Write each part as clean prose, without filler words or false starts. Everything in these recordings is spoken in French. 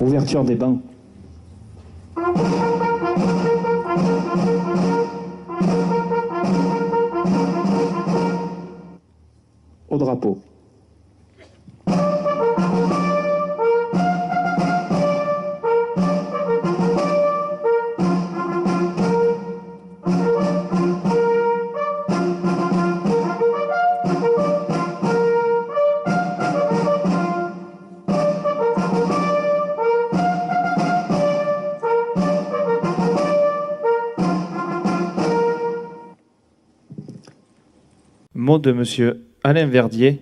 Ouverture des bancs. Au drapeau. Mot de Monsieur Alain Verdier,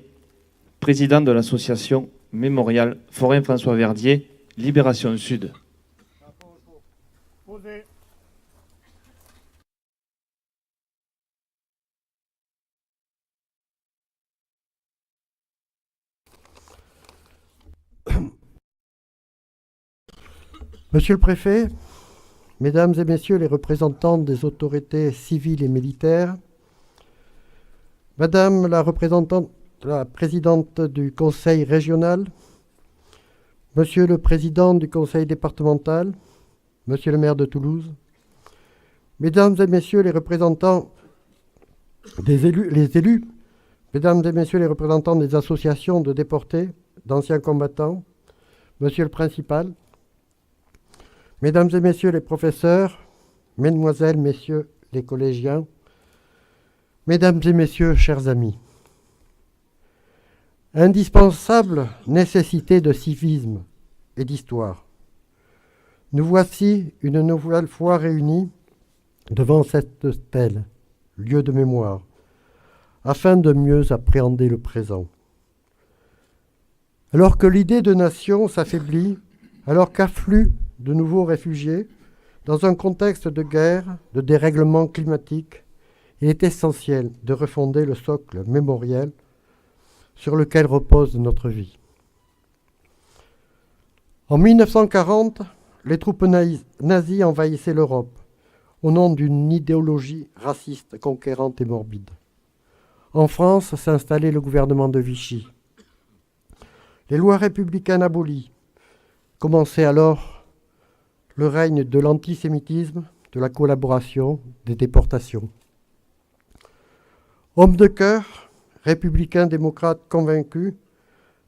président de l'association Mémorial Forain François Verdier, Libération Sud. Monsieur le préfet, mesdames et messieurs les représentants des autorités civiles et militaires, madame la présidente du conseil régional, monsieur le président du conseil départemental, monsieur le maire de Toulouse, mesdames et messieurs les représentants des élus, mesdames et messieurs les représentants des associations de déportés, d'anciens combattants, monsieur le principal, mesdames et messieurs les professeurs, mesdemoiselles, messieurs les collégiens, mesdames et messieurs, chers amis, indispensable nécessité de civisme et d'histoire. Nous voici une nouvelle fois réunis devant cette stèle, lieu de mémoire, afin de mieux appréhender le présent. Alors que l'idée de nation s'affaiblit, alors qu'affluent de nouveaux réfugiés, dans un contexte de guerre, de dérèglement climatique, il est essentiel de refonder le socle mémoriel sur lequel repose notre vie. En 1940, les troupes nazies envahissaient l'Europe au nom d'une idéologie raciste, conquérante et morbide. En France s'installait le gouvernement de Vichy. Les lois républicaines abolies, commençait alors le règne de l'antisémitisme, de la collaboration, des déportations. Homme de cœur, républicain démocrate convaincu,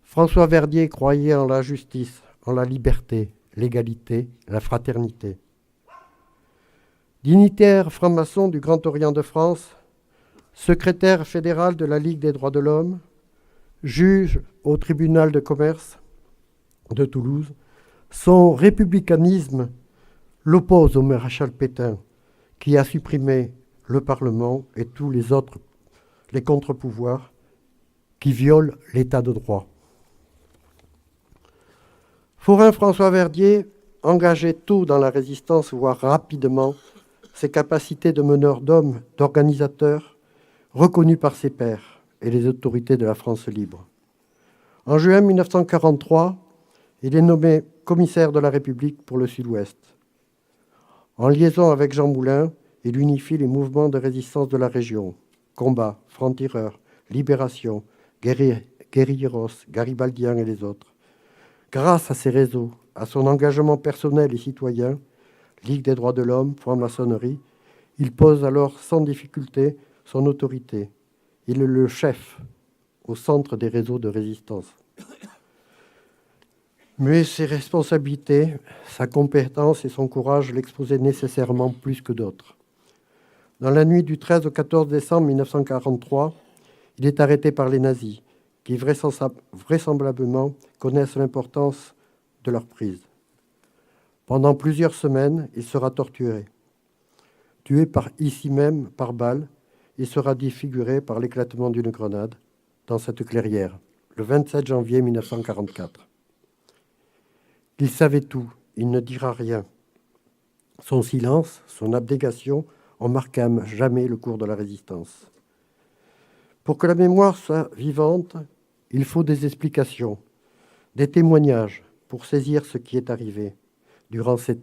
François Verdier croyait en la justice, en la liberté, l'égalité, la fraternité. Dignitaire franc-maçon du Grand Orient de France, secrétaire fédéral de la Ligue des droits de l'homme, juge au tribunal de commerce de Toulouse, son républicanisme l'oppose au maréchal Pétain, qui a supprimé le Parlement et tous les contre-pouvoirs qui violent l'état de droit. Forain François Verdier engageait tôt dans la résistance, voire rapidement, ses capacités de meneur d'hommes, d'organisateur, reconnues par ses pairs et les autorités de la France libre. En juin 1943, il est nommé commissaire de la République pour le Sud-Ouest. En liaison avec Jean Moulin, il unifie les mouvements de résistance de la région. Combat, francs-tireurs, libération, guerrilleros, garibaldiens et les autres. Grâce à ses réseaux, à son engagement personnel et citoyen, Ligue des droits de l'homme, franc-maçonnerie, il pose alors sans difficulté son autorité. Il est le chef au centre des réseaux de résistance. Mais ses responsabilités, sa compétence et son courage l'exposaient nécessairement plus que d'autres. Dans la nuit du 13 au 14 décembre 1943, il est arrêté par les nazis, qui vraisemblablement connaissent l'importance de leur prise. Pendant plusieurs semaines, il sera torturé. Tué ici même par balle, il sera défiguré par l'éclatement d'une grenade dans cette clairière, le 27 janvier 1944. Il savait tout, il ne dira rien. Son silence, son abnégation ont marqué à jamais le cours de la résistance. Pour que la mémoire soit vivante, il faut des explications, des témoignages pour saisir ce qui est arrivé durant ces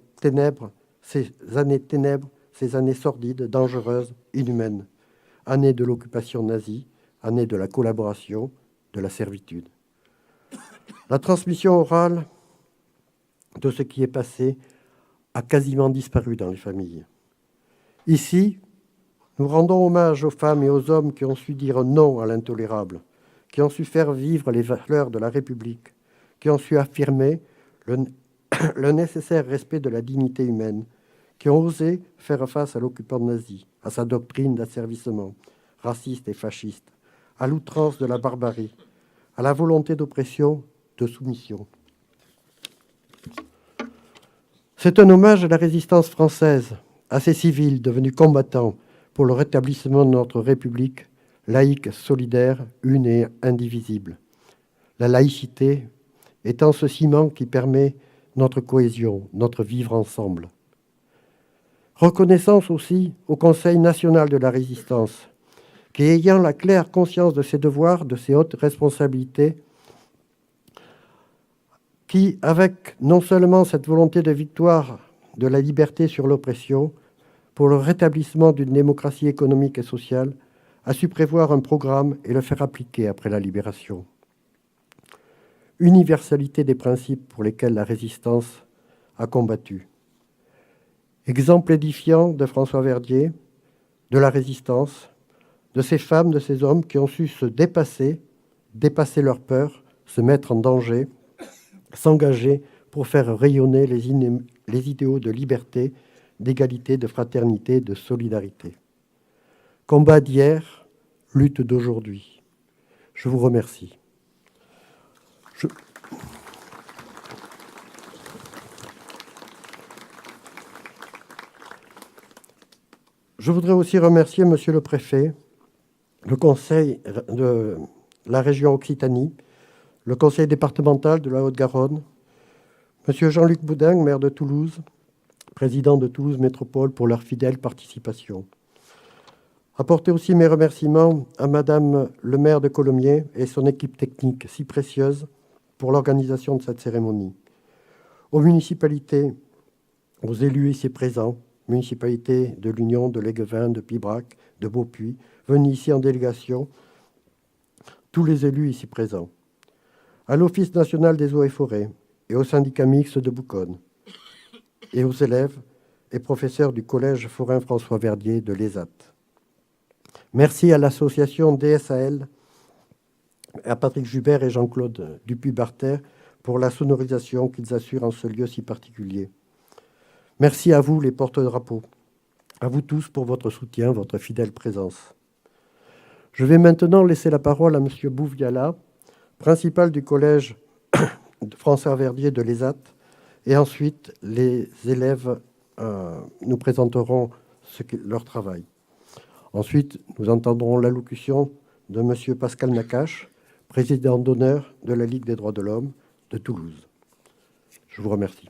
années ténèbres, ces années sordides, dangereuses, inhumaines, années de l'occupation nazie, années de la collaboration, de la servitude. La transmission orale de ce qui est passé a quasiment disparu dans les familles. Ici, nous rendons hommage aux femmes et aux hommes qui ont su dire non à l'intolérable, qui ont su faire vivre les valeurs de la République, qui ont su affirmer le nécessaire respect de la dignité humaine, qui ont osé faire face à l'occupant nazi, à sa doctrine d'asservissement, raciste et fasciste, à l'outrance de la barbarie, à la volonté d'oppression, de soumission. C'est un hommage à la résistance française, à ces civils devenus combattants pour le rétablissement de notre République, laïque, solidaire, une et indivisible. La laïcité étant ce ciment qui permet notre cohésion, notre vivre ensemble. Reconnaissance aussi au Conseil national de la résistance, qui, ayant la claire conscience de ses devoirs, de ses hautes responsabilités, qui, avec non seulement cette volonté de victoire de la liberté sur l'oppression, pour le rétablissement d'une démocratie économique et sociale, a su prévoir un programme et le faire appliquer après la libération. Universalité des principes pour lesquels la résistance a combattu. Exemple édifiant de François Verdier, de la résistance, de ces femmes, de ces hommes qui ont su se dépasser leurs peurs, se mettre en danger, s'engager pour faire rayonner les idéaux de liberté, d'égalité, de fraternité, de solidarité. Combat d'hier, lutte d'aujourd'hui. Je vous remercie. Je voudrais aussi remercier Monsieur le Préfet, le Conseil de la région Occitanie, le Conseil départemental de la Haute-Garonne, Monsieur Jean-Luc Boudin, maire de Toulouse, président de Toulouse Métropole, pour leur fidèle participation. Apporter aussi mes remerciements à Madame le maire de Colomiers et son équipe technique si précieuse pour l'organisation de cette cérémonie. Aux municipalités, aux élus ici présents, municipalités de l'Union, de Léguevin, de Pibrac, de Beaupuy, venus ici en délégation, tous les élus ici présents, à l'Office national des eaux et forêts et au syndicat mixte de Bouconne, et aux élèves et professeurs du collège forain François Verdier de l'ESAT. Merci à l'association DSAL, à Patrick Jubert et Jean-Claude Dupuy-Barter pour la sonorisation qu'ils assurent en ce lieu si particulier. Merci à vous, les porte-drapeaux, à vous tous pour votre soutien, votre fidèle présence. Je vais maintenant laisser la parole à M. Bouviala, principal du collège François Verdier de l'ESAT, et ensuite les élèves nous présenteront leur travail. Ensuite, nous entendrons l'allocution de M. Pascal Nakache, président d'honneur de la Ligue des droits de l'homme de Toulouse. Je vous remercie.